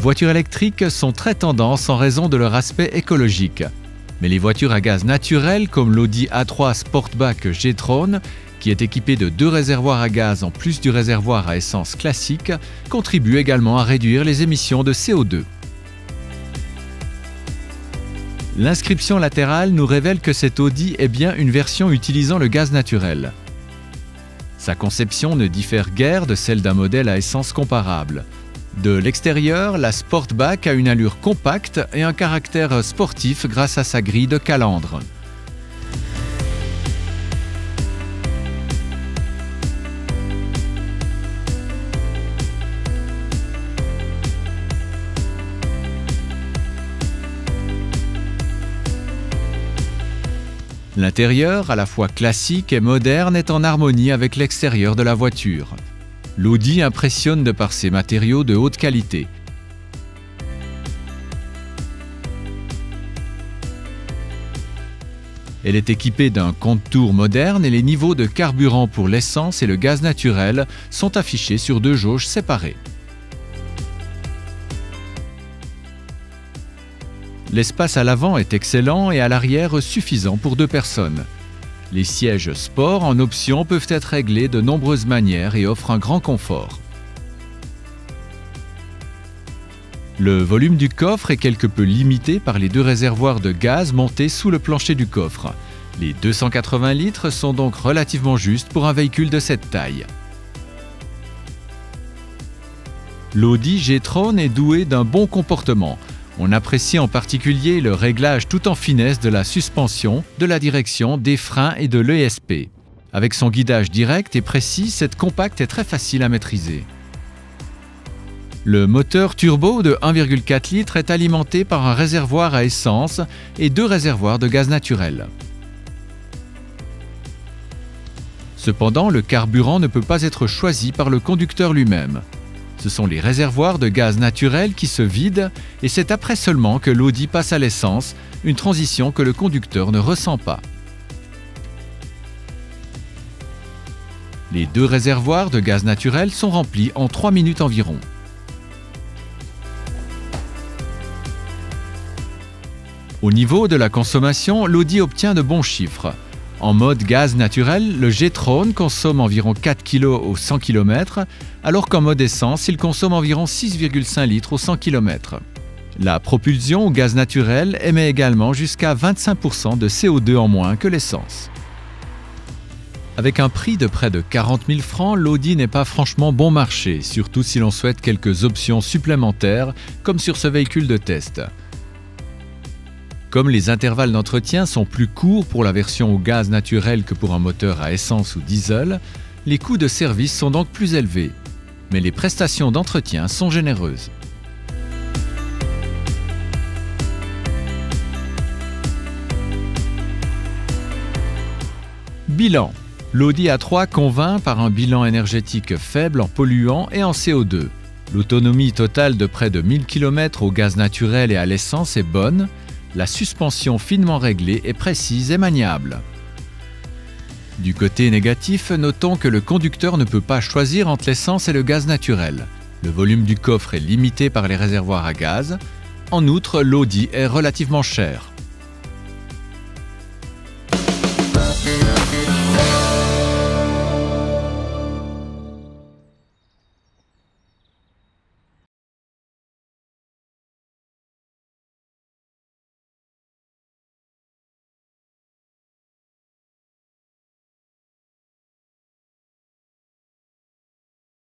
voitures électriques sont très tendance en raison de leur aspect écologique. Mais les voitures à gaz naturel comme l'Audi A3 Sportback G-Tron, qui est équipé de 2 réservoirs à gaz en plus du réservoir à essence classique, contribuent également à réduire les émissions de CO2. L'inscription latérale nous révèle que cet Audi est bien une version utilisant le gaz naturel. Sa conception ne diffère guère de celle d'un modèle à essence comparable. De l'extérieur, la Sportback a une allure compacte et un caractère sportif grâce à sa grille de calandre. L'intérieur, à la fois classique et moderne, est en harmonie avec l'extérieur de la voiture. L'Audi impressionne de par ses matériaux de haute qualité. Elle est équipée d'un compte-tours moderne et les niveaux de carburant pour l'essence et le gaz naturel sont affichés sur 2 jauges séparées. L'espace à l'avant est excellent et à l'arrière suffisant pour 2 personnes. Les sièges sport en option peuvent être réglés de nombreuses manières et offrent un grand confort. Le volume du coffre est quelque peu limité par les 2 réservoirs de gaz montés sous le plancher du coffre. Les 280 litres sont donc relativement justes pour un véhicule de cette taille. L'Audi G-Tron est doué d'un bon comportement. On apprécie en particulier le réglage tout en finesse de la suspension, de la direction, des freins et de l'ESP. Avec son guidage direct et précis, cette compacte est très facile à maîtriser. Le moteur turbo de 1,4 litres est alimenté par un réservoir à essence et 2 réservoirs de gaz naturel. Cependant, le carburant ne peut pas être choisi par le conducteur lui-même. Ce sont les réservoirs de gaz naturel qui se vident et c'est après seulement que l'Audi passe à l'essence, une transition que le conducteur ne ressent pas. Les 2 réservoirs de gaz naturel sont remplis en 3 minutes environ. Au niveau de la consommation, l'Audi obtient de bons chiffres. En mode gaz naturel, le G-Tron consomme environ 4 kg au 100 km, alors qu'en mode essence, il consomme environ 6,5 litres au 100 km. La propulsion au gaz naturel émet également jusqu'à 25% de CO2 en moins que l'essence. Avec un prix de près de 40 000 francs, l'Audi n'est pas franchement bon marché, surtout si l'on souhaite quelques options supplémentaires, comme sur ce véhicule de test. Comme les intervalles d'entretien sont plus courts pour la version au gaz naturel que pour un moteur à essence ou diesel, les coûts de service sont donc plus élevés. Mais les prestations d'entretien sont généreuses. Bilan. L'Audi A3 convainc par un bilan énergétique faible en polluants et en CO2. L'autonomie totale de près de 1000 km au gaz naturel et à l'essence est bonne. La suspension finement réglée est précise et maniable. Du côté négatif, notons que le conducteur ne peut pas choisir entre l'essence et le gaz naturel. Le volume du coffre est limité par les réservoirs à gaz. En outre, l'Audi est relativement cher.